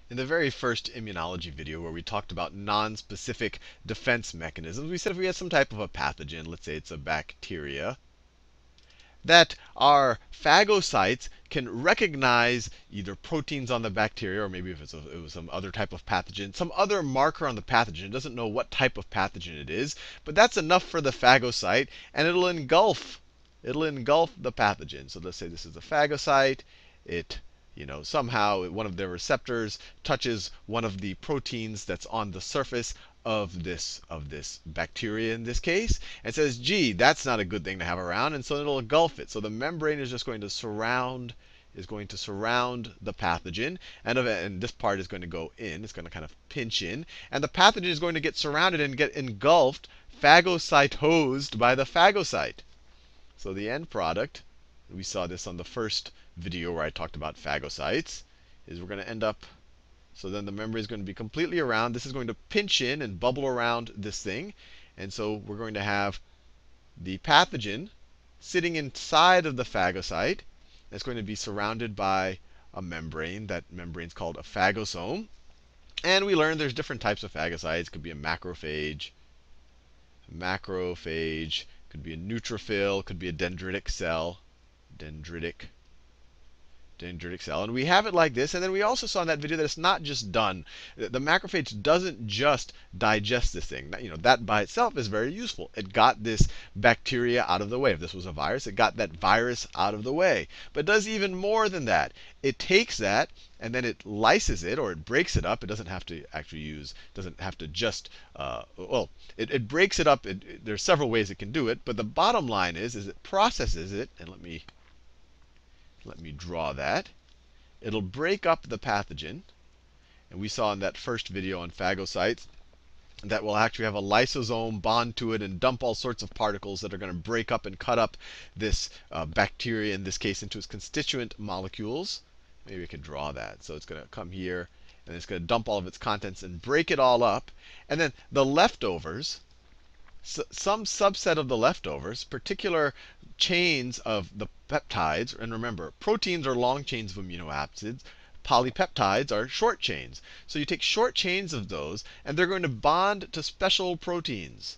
In the very first immunology video where we talked about non-specific defense mechanisms, we said if we had some type of a pathogen, let's say it's a bacteria, that our phagocytes can recognize either proteins on the bacteria, or maybe if it was some other type of pathogen, some other marker on the pathogen. It doesn't know what type of pathogen it is, but that's enough for the phagocyte, and it'll engulf the pathogen. So let's say this is a phagocyte. It somehow one of their receptors touches one of the proteins that's on the surface of this bacteria in this case, and says, gee, that's not a good thing to have around, and so it'll engulf it. So the membrane is just going to surround the pathogen, and this part is going to go in. It's going to kind of pinch in, and the pathogen is going to get surrounded and get engulfed, phagocytosed by the phagocyte. So the end product, we saw this on the first video where I talked about phagocytes, is we're going to end up, so then the membrane is going to be completely around. This is going to pinch in and bubble around this thing. And so we're going to have the pathogen sitting inside of the phagocyte. It's going to be surrounded by a membrane. That membrane is called a phagosome. And we learned there's different types of phagocytes. It could be a macrophage, could be a neutrophil, could be a dendritic cell, dendritic cell. And we have it like this. And then we also saw in that video that it's not just done. The macrophage doesn't just digest this thing. That by itself is very useful. It got this bacteria out of the way. If this was a virus, it got that virus out of the way. But it does even more than that. It takes that and then it lyses it, or it breaks it up. It doesn't have to actually doesn't have to just, it breaks it up. There's several ways it can do it. But the bottom line is it processes it. And let me draw that. It'll break up the pathogen. And we saw in that first video on phagocytes that will actually have a lysosome bond to it and dump all sorts of particles that are going to break up and cut up this bacteria, in this case, into its constituent molecules. Maybe I could draw that. So it's going to come here, and it's going to dump all of its contents and break it all up. And then the leftovers, some subset of the leftovers, particular chains of the peptides, and remember, proteins are long chains of amino acids. Polypeptides are short chains. So you take short chains of those, and they're going to bond to special proteins.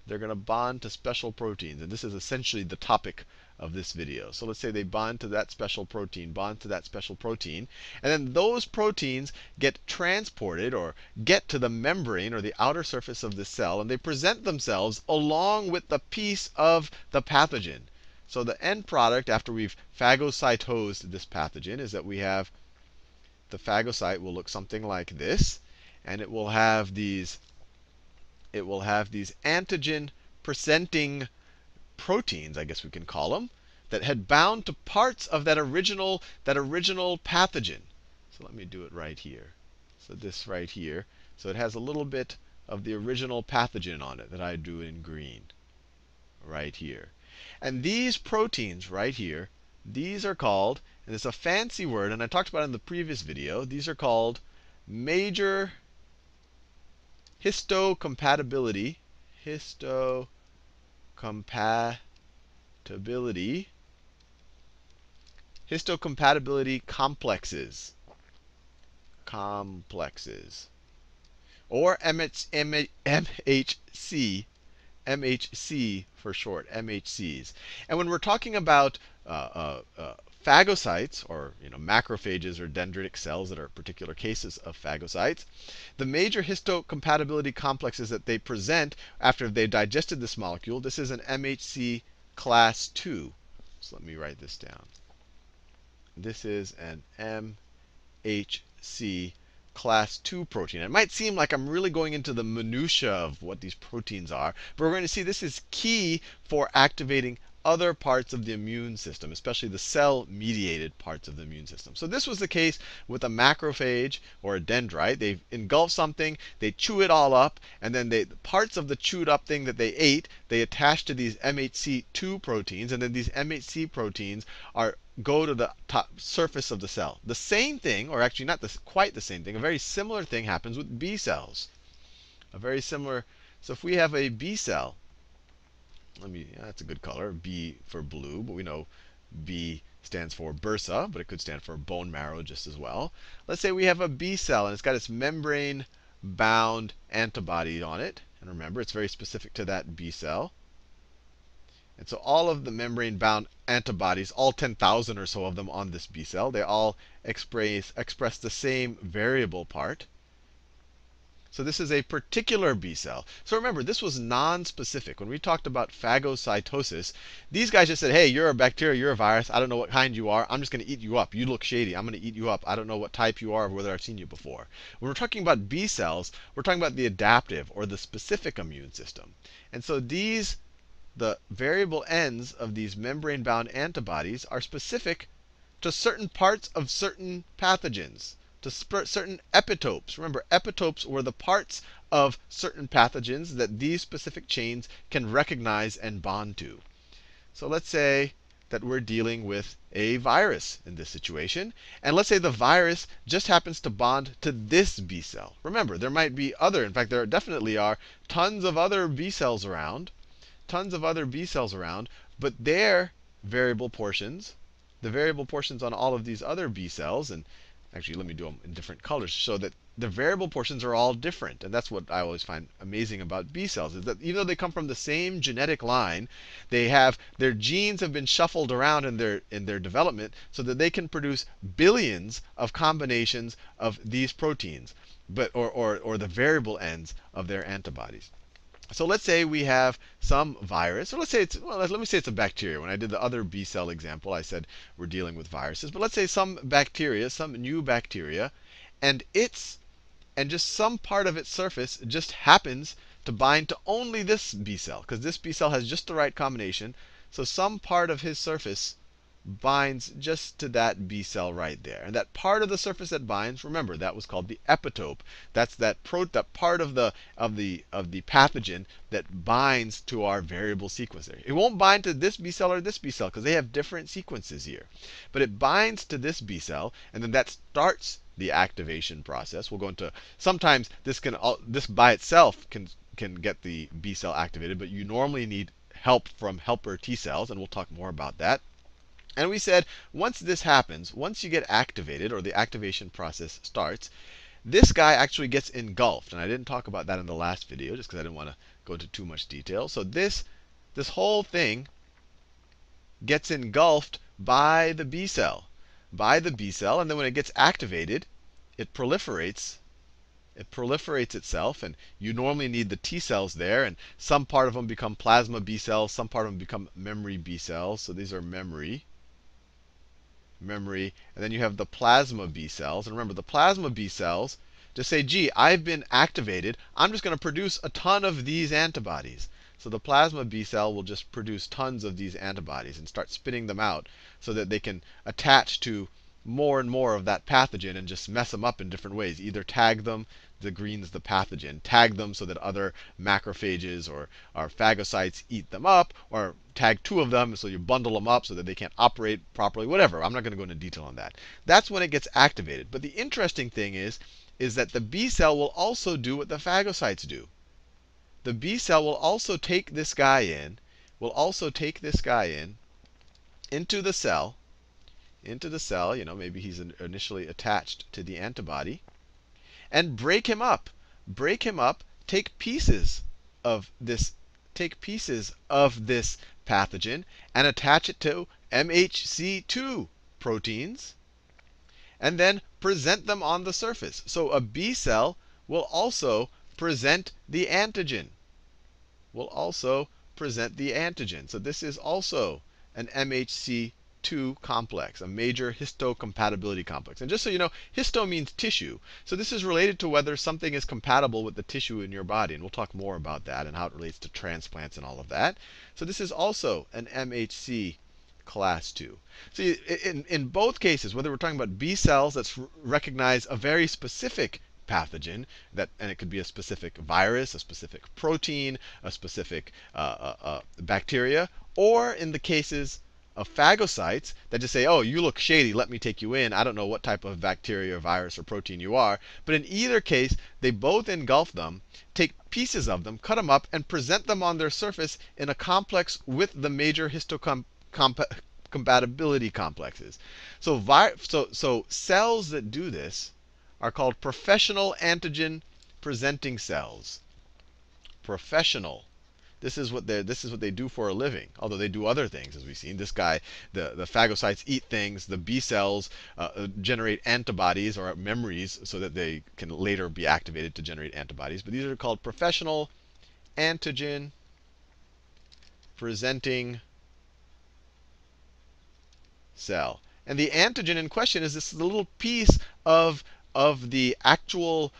They're going to bond to special proteins. And this is essentially the topic of this video. So let's say they bond to that special protein, and then those proteins get transported or get to the membrane or the outer surface of the cell, and they present themselves along with the piece of the pathogen. So the end product, after we've phagocytosed this pathogen, is that we have the phagocyte will look something like this, and it will have these antigen presenting proteins, I guess we can call them, that had bound to parts of that original pathogen. So let me do it right here. So this right here. So it has a little bit of the original pathogen on it that I drew in green right here. And these proteins right here, these are called, and it's a fancy word, and I talked about it in the previous video, these are called major histocompatibility complexes. Or MHC for short, MHCs. And when we're talking about phagocytes, or macrophages or dendritic cells that are particular cases of phagocytes, the major histocompatibility complexes that they present after they've digested this molecule, this is an MHC class 2. So let me write this down. This is an MHC class 2 protein. It might seem like I'm really going into the minutia of what these proteins are, but we're going to see this is key for activating other parts of the immune system, especially the cell-mediated parts of the immune system. So this was the case with a macrophage or a dendrite. They engulf something, they chew it all up, and then the parts of the chewed up thing that they ate, they attach to these MHC2 proteins, and then these MHC proteins go to the top surface of the cell. The same thing, or actually not quite the same thing, a very similar thing happens with B cells. So if we have a B cell, that's a good color, B for blue, but we know B stands for bursa, but it could stand for bone marrow just as well. Let's say we have a B cell, and it's got its membrane-bound antibody on it. And remember, it's very specific to that B cell. And so all of the membrane-bound antibodies, all 10,000 or so of them on this B cell, they all express the same variable part. So this is a particular B cell. So remember, this was non-specific. When we talked about phagocytosis, these guys just said, hey, you're a bacteria, you're a virus. I don't know what kind you are. I'm just going to eat you up. You look shady. I'm going to eat you up. I don't know what type you are or whether I've seen you before. When we're talking about B cells, we're talking about the adaptive or the specific immune system. And so the variable ends of these membrane-bound antibodies are specific to certain parts of certain pathogens, to certain epitopes. Remember, epitopes were the parts of certain pathogens that these specific chains can recognize and bond to. So let's say that we're dealing with a virus in this situation. And let's say the virus just happens to bond to this B cell. Remember, there might be other, in fact, there definitely are tons of other B cells around, but their variable portions, the variable portions on all of these other B cells, and actually let me do them in different colors so that the variable portions are all different. And that's what I always find amazing about B cells, is that even though they come from the same genetic line, their genes have been shuffled around in their development so that they can produce billions of combinations of these proteins, or the variable ends of their antibodies. So let's say we have some virus, or let's say let me say it's a bacteria. When I did the other B cell example, I said we're dealing with viruses. But let's say some bacteria, some new bacteria, and just some part of its surface just happens to bind to only this B cell, because this B cell has just the right combination. So some part of his surface binds just to that B cell right there. And that part of the surface that binds, remember, that was called the epitope. That's that part of the pathogen that binds to our variable sequence there. It won't bind to this B cell or this B cell because they have different sequences here. But it binds to this B cell, and then that starts the activation process. We'll go into, sometimes this by itself can get the B cell activated, but you normally need help from helper T cells, and we'll talk more about that. And we said, once this happens, once you get activated, or the activation process starts, this guy actually gets engulfed. And I didn't talk about that in the last video, just because I didn't want to go into too much detail. So this whole thing gets engulfed by the B cell. And then when it gets activated, it proliferates. It proliferates itself, and you normally need the T cells there, and some part of them become plasma B cells, some part of them become memory B cells. So these are memory, and then you have the plasma B cells. And remember, the plasma B cells just say, gee, I've been activated. I'm just going to produce a ton of these antibodies. So the plasma B cell will just produce tons of these antibodies and start spitting them out so that they can attach to more and more of that pathogen and just mess them up in different ways. Either tag them, the green's the pathogen, tag them so that other macrophages or phagocytes eat them up, or tag two of them so you bundle them up so that they can't operate properly, whatever. I'm not going to go into detail on that. That's when it gets activated. But the interesting thing is that the B cell will also do what the phagocytes do. The B cell will also take this guy in, into the cell, maybe he's initially attached to the antibody, and break him up, take pieces of this pathogen and attach it to MHC2 proteins, and then present them on the surface. So a B cell will also present the antigen. So this is also an MHC2 complex, a major histocompatibility complex. And just so you know, histo means tissue. So this is related to whether something is compatible with the tissue in your body. And we'll talk more about that and how it relates to transplants and all of that. So this is also an MHC class 2. So in both cases, whether we're talking about B cells that recognize a very specific pathogen, and it could be a specific virus, a specific protein, a specific bacteria, or in the cases of phagocytes that just say, oh, you look shady, let me take you in. I don't know what type of bacteria or virus or protein you are. But in either case, they both engulf them, take pieces of them, cut them up, and present them on their surface in a complex with the major compatibility complexes. So cells that do this are called professional antigen presenting cells. Professional. This is what they do for a living. Although they do other things, as we've seen. This guy, the phagocytes eat things. The B cells generate antibodies or memories so that they can later be activated to generate antibodies. But these are called professional antigen presenting cell. And the antigen in question is this little piece of the actual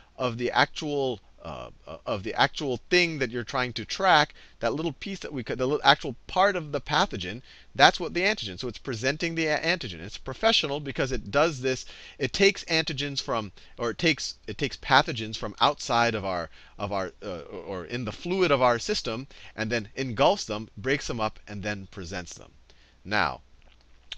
thing that you're trying to track. That little piece that the little actual part of the pathogen. That's what the antigen. So it's presenting the antigen. It's professional because it does this. It takes antigens from, or it takes pathogens from outside of our or in the fluid of our system, and then engulfs them, breaks them up, and then presents them. Now,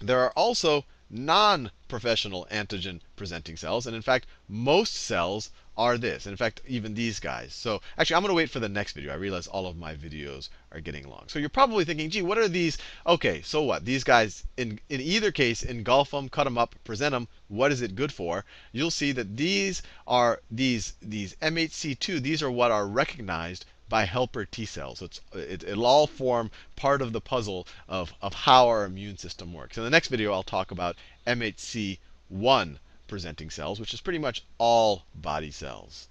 there are also non-professional antigen presenting cells. And in fact, most cells are this. And in fact, even these guys. So actually, I'm going to wait for the next video. I realize all of my videos are getting long. So you're probably thinking, gee, what are these? OK, so what? These guys, in either case, engulf them, cut them up, present them. What is it good for? You'll see that these are these MHC2. These are what are recognized by helper T cells. So it'll all form part of the puzzle of how our immune system works. In the next video, I'll talk about MHC1 presenting cells, which is pretty much all body cells.